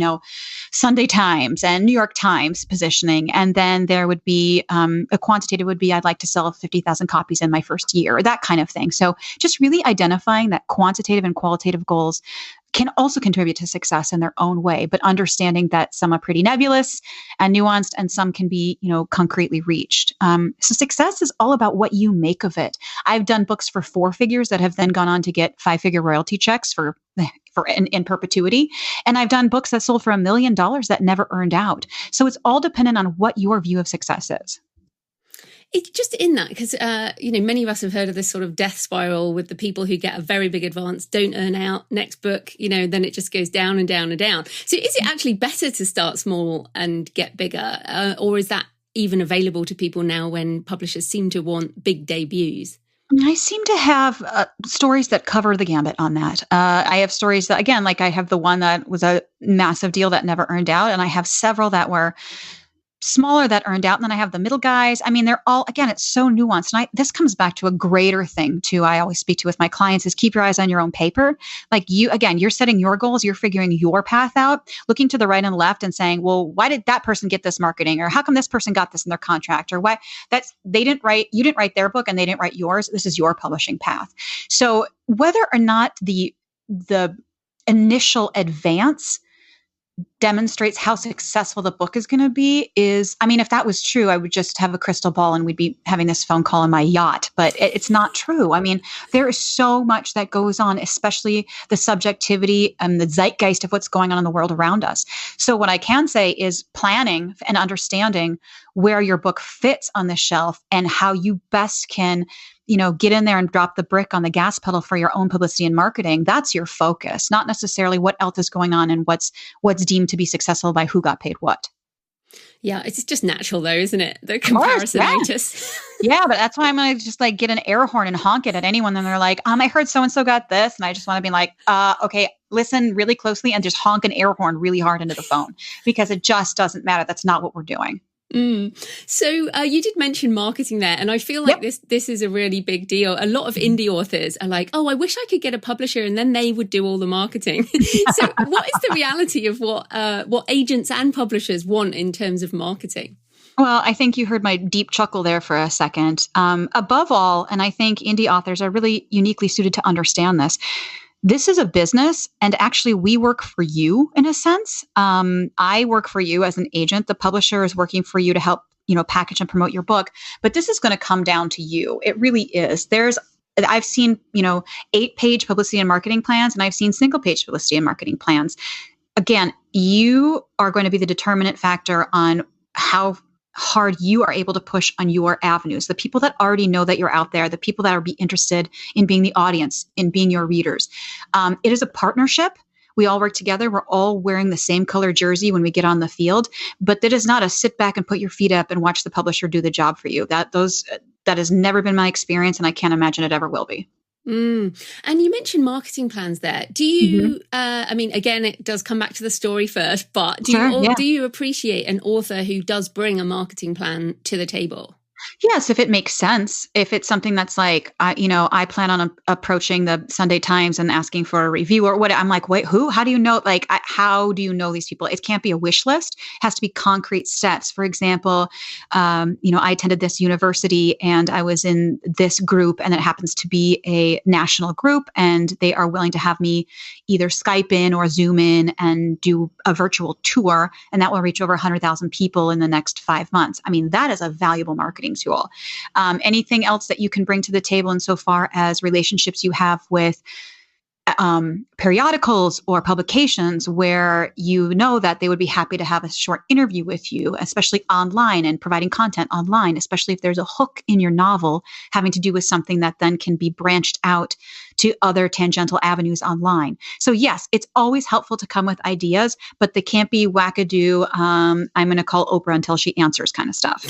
Sunday Times and New York Times positioning. And then there would be a quantitative would be, I'd like to sell 50,000 copies in my first year, or that kind of thing. So just really identifying that quantitative and qualitative goals can also contribute to success in their own way, but understanding that some are pretty nebulous and nuanced and some can be, concretely reached. So success is all about what you make of it. I've done books for 4 figures that have then gone on to get 5-figure royalty checks for in perpetuity. And I've done books that sold for $1 million that never earned out. So it's all dependent on what your view of success is. It's just in that because, many of us have heard of this sort of death spiral with the people who get a very big advance, don't earn out, next book, then it just goes down and down and down. So is it actually better to start small and get bigger? Or is that even available to people now when publishers seem to want big debuts? I seem to have stories that cover the gambit on that. I have stories that, again, like I have the one that was a massive deal that never earned out. And I have several that were smaller that earned out. And then I have the middle guys. I mean, they're all, again, it's so nuanced. And this comes back to a greater thing too. I always speak to with my clients is keep your eyes on your own paper. Like you're setting your goals, you're figuring your path out, looking to the right and left and saying, well, why did that person get this marketing? Or how come this person got this in their contract? Or why you didn't write their book and they didn't write yours. This is your publishing path. So whether or not the initial advance demonstrates how successful the book is going to be if that was true, I would just have a crystal ball and we'd be having this phone call on my yacht, but it's not true. I mean, there is so much that goes on, especially the subjectivity and the zeitgeist of what's going on in the world around us. So what I can say is planning and understanding where your book fits on the shelf and how you best can get in there and drop the brick on the gas pedal for your own publicity and marketing. That's your focus, not necessarily what else is going on and what's deemed to be successful by who got paid what. Yeah, it's just natural though, isn't it? The comparison-itis. Yeah, but that's why I'm going to just like get an air horn and honk it at anyone. And they're like, I heard so-and-so got this. And I just want to be like, okay, listen really closely and just honk an air horn really hard into the phone because it just doesn't matter. That's not what we're doing. So you did mention marketing there, and I feel like this is a really big deal. A lot of indie authors are like, oh, I wish I could get a publisher and then they would do all the marketing. So what is the reality of what agents and publishers want in terms of marketing? Well, I think you heard my deep chuckle there for a second. Above all, and I think indie authors are really uniquely suited to understand this, this is a business, and actually we work for you in a sense. I work for you as an agent. The publisher is working for you to help, package and promote your book. But this is going to come down to you. It really is. I've seen, 8-page publicity and marketing plans, and I've seen single-page publicity and marketing plans. Again, you are going to be the determinant factor on how hard you are able to push on your avenues. The people that already know that you're out there, the people that are be interested in being the audience, in being your readers. It is a partnership. We all work together. We're all wearing the same color jersey when we get on the field, but that is not a sit back and put your feet up and watch the publisher do the job for you. That has never been my experience, and I can't imagine it ever will be. And you mentioned marketing plans there. Do you, again, it does come back to the story first, but do you appreciate an author who does bring a marketing plan to the table? Yes, if it makes sense. If it's something that's like, I plan on approaching the Sunday Times and asking for a review or what, I'm like, wait, who? How do you know? Like, how do you know these people? It can't be a wish list. It has to be concrete steps. For example, I attended this university and I was in this group, and it happens to be a national group, and they are willing to have me either Skype in or Zoom in and do a virtual tour, and that will reach over 100,000 people in the next 5 months. I mean, that is a valuable marketing tool. Anything else that you can bring to the table insofar as relationships you have with periodicals or publications where you know that they would be happy to have a short interview with you, especially online and providing content online, especially if there's a hook in your novel having to do with something that then can be branched out to other tangential avenues online. So yes, it's always helpful to come with ideas, but they can't be wackadoo. I'm going to call Oprah until she answers kind of stuff.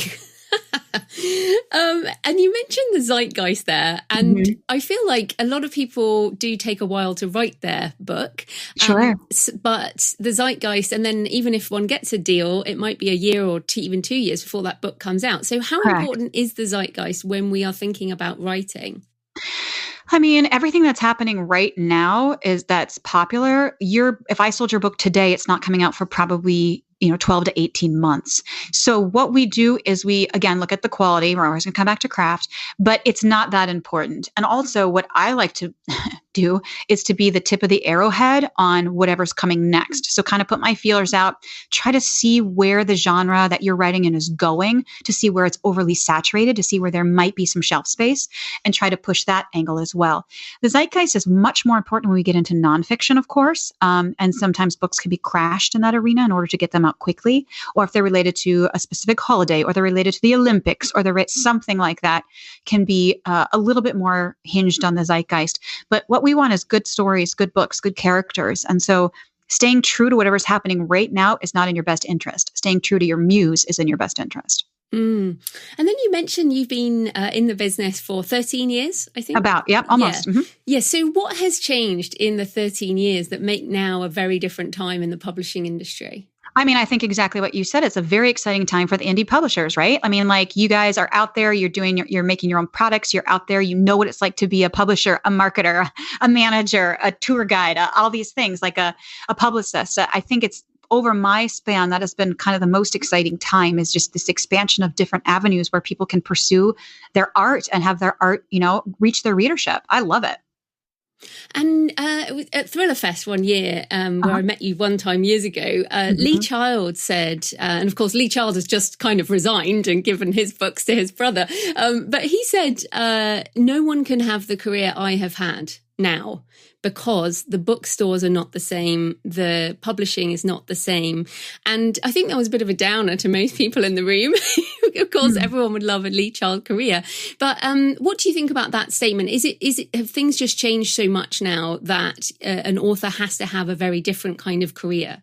And you mentioned the zeitgeist there, and I feel like a lot of people do take a while to write their book. Sure. But the zeitgeist, and then even if one gets a deal, it might be a year or even 2 years before that book comes out. So how important is the zeitgeist when we are thinking about writing? I mean, everything that's happening right now that's popular. If I sold your book today, it's not coming out for probably 12 to 18 months. So what we do is we, again, look at the quality. We're always going to come back to craft, but it's not that important. And also what I like to do is to be the tip of the arrowhead on whatever's coming next. So kind of put my feelers out, try to see where the genre that you're writing in is going, to see where it's overly saturated, to see where there might be some shelf space, and try to push that angle as well. The zeitgeist is much more important when we get into nonfiction, of course, and sometimes books can be crashed in that arena in order to get them out quickly, or if they're related to a specific holiday, or they're related to the Olympics, or they're something like that, can be a little bit more hinged on the zeitgeist. But what we want is good stories, good books, good characters. And so staying true to whatever's happening right now is not in your best interest. Staying true to your muse is in your best interest. Mm. And then you mentioned you've been in the business for 13 years, I think. Almost. Yeah. Mm-hmm. Yeah. So what has changed in the 13 years that make now a very different time in the publishing industry? I mean, I think exactly what you said. It's a very exciting time for the indie publishers, right? I mean, like, you guys are out there, you're making your own products, you're out there, you know what it's like to be a publisher, a marketer, a manager, a tour guide, all these things, like a publicist. I think it's over my span, that has been kind of the most exciting time, is just this expansion of different avenues where people can pursue their art and have their art, reach their readership. I love it. And at Thriller Fest one year, where I met you one time years ago, Lee Child said, and of course Lee Child has just kind of resigned and given his books to his brother, but he said, no one can have the career I have had now, because the bookstores are not the same, the publishing is not the same. And I think that was a bit of a downer to most people in the room. Of course, everyone would love a Lee Child career. But what do you think about that statement? Have things just changed so much now that an author has to have a very different kind of career?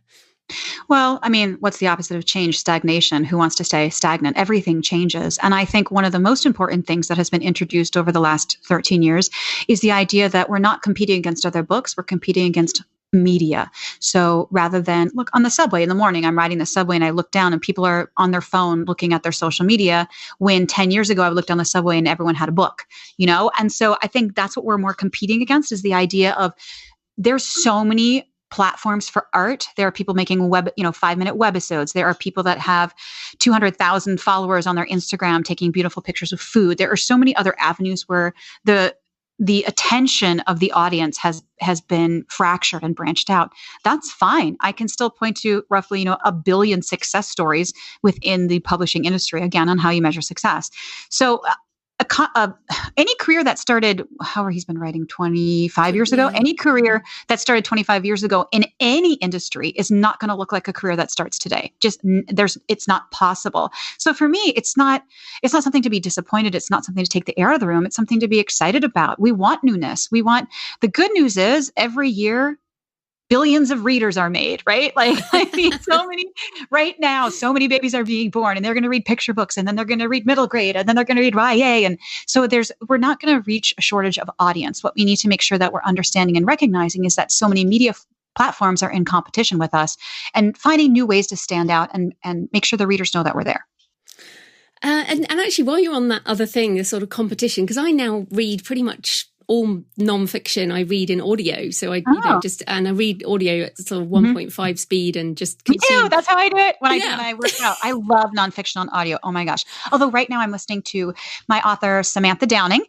Well, I mean, what's the opposite of change? Stagnation. Who wants to stay stagnant? Everything changes. And I think one of the most important things that has been introduced over the last 13 years is the idea that we're not competing against other books, we're competing against media. So rather than look on the subway in the morning, I'm riding the subway and I look down and people are on their phone looking at their social media, when 10 years ago I looked on the subway and everyone had a book, And so I think that's what we're more competing against, is the idea of there's so many platforms for art. There are people making 5-minute webisodes. There are people that have 200,000 followers on their Instagram taking beautiful pictures of food. There are so many other avenues where the attention of the audience has been fractured and branched out. That's fine. I can still point to roughly, 1 billion success stories within the publishing industry, again, on how you measure success. So any career that started, he's been writing 25 years ago, any career that started 25 years ago in any industry is not going to look like a career that starts today. It's not possible. So for me, it's not something to be disappointed. It's not something to take the air out of the room. It's something to be excited about. We want newness. The good news is every year, billions of readers are made, right? Right now, so many babies are being born, and they're going to read picture books, and then they're going to read middle grade, and then they're going to read YA. And so we're not going to reach a shortage of audience. What we need to make sure that we're understanding and recognizing is that so many media platforms are in competition with us, and finding new ways to stand out and make sure the readers know that we're there. And actually, while you're on that other thing, this sort of competition, because I now read pretty much all non-fiction I read in audio. So I read audio at sort of 1.5 speed and just consume. That's how I do it when I work out. I love nonfiction on audio. Oh my gosh. Although right now I'm listening to my author, Samantha Downing,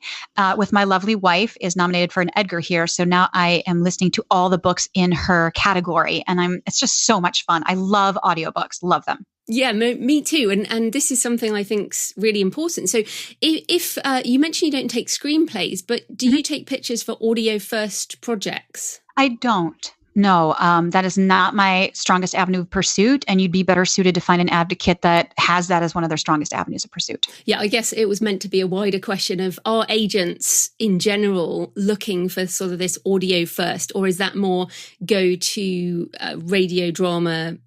with My Lovely Wife, is nominated for an Edgar here. So now I am listening to all the books in her category, and it's just so much fun. I love audiobooks. Love them. Yeah, me too. And this is something I think's really important. So if you mentioned you don't take screenplays, but do you take pictures for audio first projects? I don't. No, that is not my strongest avenue of pursuit. And you'd be better suited to find an advocate that has that as one of their strongest avenues of pursuit. Yeah, I guess it was meant to be a wider question of, are agents in general looking for sort of this audio first, or is that more go to radio drama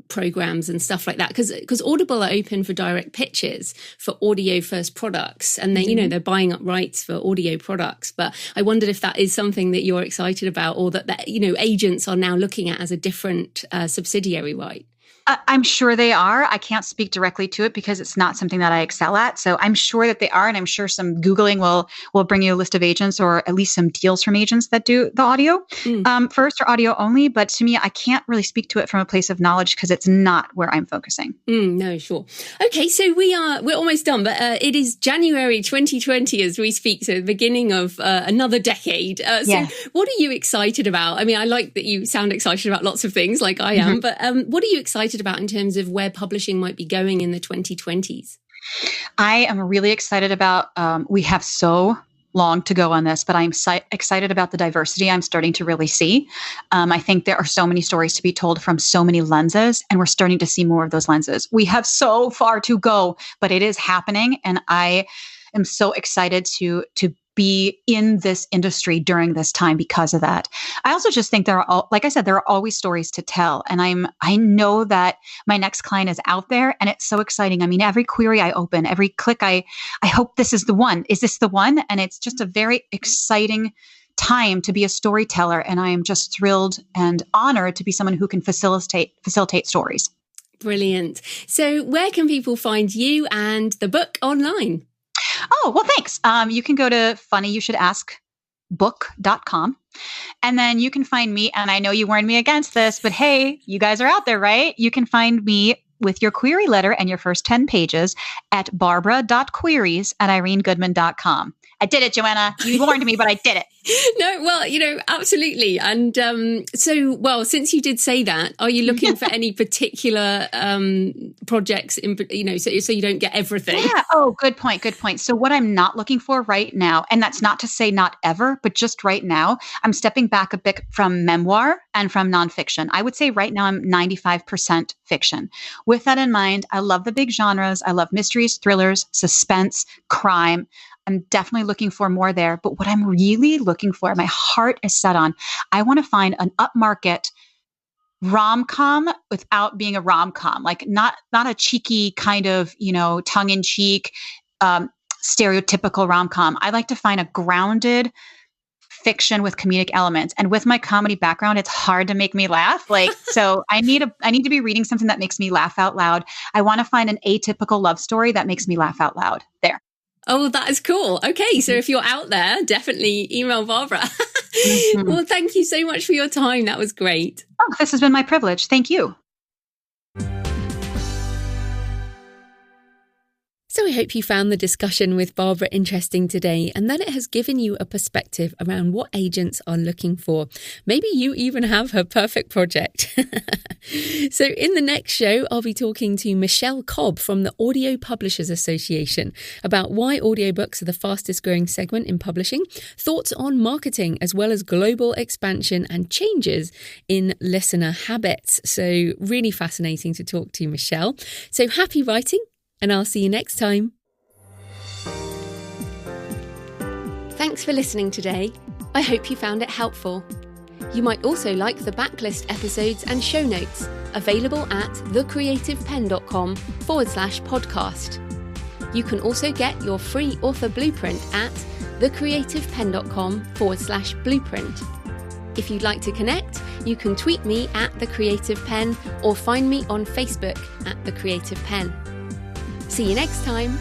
programs and stuff like that, because Audible are open for direct pitches for audio first products, and they they're buying up rights for audio products. But I wondered if that is something that you're excited about, or that agents are now looking at as a different subsidiary right. I'm sure they are. I can't speak directly to it because it's not something that I excel at. So I'm sure that they are. And I'm sure some Googling will bring you a list of agents or at least some deals from agents that do the audio first or audio only. But to me, I can't really speak to it from a place of knowledge because it's not where I'm focusing. No, sure. Okay, so we're almost done, but it is January 2020 as we speak. So the beginning of another decade. So what are you excited about? I mean, I like that you sound excited about lots of things like I am, but what are you excited about in terms of where publishing might be going in the 2020s? I am really excited about, we have so long to go on this, but I'm excited about the diversity I'm starting to really see. I think there are so many stories to be told from so many lenses, and we're starting to see more of those lenses. We have so far to go, but it is happening. And I am so excited to be in this industry during this time because of that. I also just think like I said, there are always stories to tell. And I know that my next client is out there, and it's so exciting. I mean, every query I open, every click, I hope this is the one. Is this the one? And it's just a very exciting time to be a storyteller. And I am just thrilled and honored to be someone who can facilitate stories. Brilliant. So where can people find you and the book online? Oh, well, thanks. You can go to funnyyoushouldAskbook.com, and then you can find me. And I know you warned me against this, but hey, you guys are out there, right? You can find me with your query letter and your first 10 pages at barbara.queries@irenegoodman.com. I did it, Joanna. You warned me, but I did it. No, well, absolutely. And since you did say that, are you looking for any particular projects, so you don't get everything? Yeah. Oh, good point. Good point. So what I'm not looking for right now, and that's not to say not ever, but just right now, I'm stepping back a bit from memoir and from nonfiction. I would say right now I'm 95% fiction. With that in mind, I love the big genres. I love mysteries, thrillers, suspense, crime. I'm definitely looking for more there. But what I'm really looking for, my heart is set on, I want to find an upmarket rom-com without being a rom-com, like not a cheeky kind of, tongue-in-cheek, stereotypical rom-com. I like to find a grounded fiction with comedic elements. And with my comedy background, it's hard to make me laugh. So I need to be reading something that makes me laugh out loud. I want to find an atypical love story that makes me laugh out loud. There. Oh, that is cool. Okay, so if you're out there, definitely email Barbara. Well, thank you so much for your time. That was great. Oh, this has been my privilege. Thank you. So I hope you found the discussion with Barbara interesting today, and that it has given you a perspective around what agents are looking for. Maybe you even have her perfect project. So in the next show, I'll be talking to Michelle Cobb from the Audio Publishers Association about why audiobooks are the fastest growing segment in publishing, thoughts on marketing, as well as global expansion and changes in listener habits. So really fascinating to talk to Michelle. So happy writing. And I'll see you next time. Thanks for listening today. I hope you found it helpful. You might also like the backlist episodes and show notes available at thecreativepenn.com/podcast. You can also get your free author blueprint at thecreativepenn.com/blueprint. If you'd like to connect, you can tweet me at The Creative Penn or find me on Facebook at The Creative Penn. See you next time.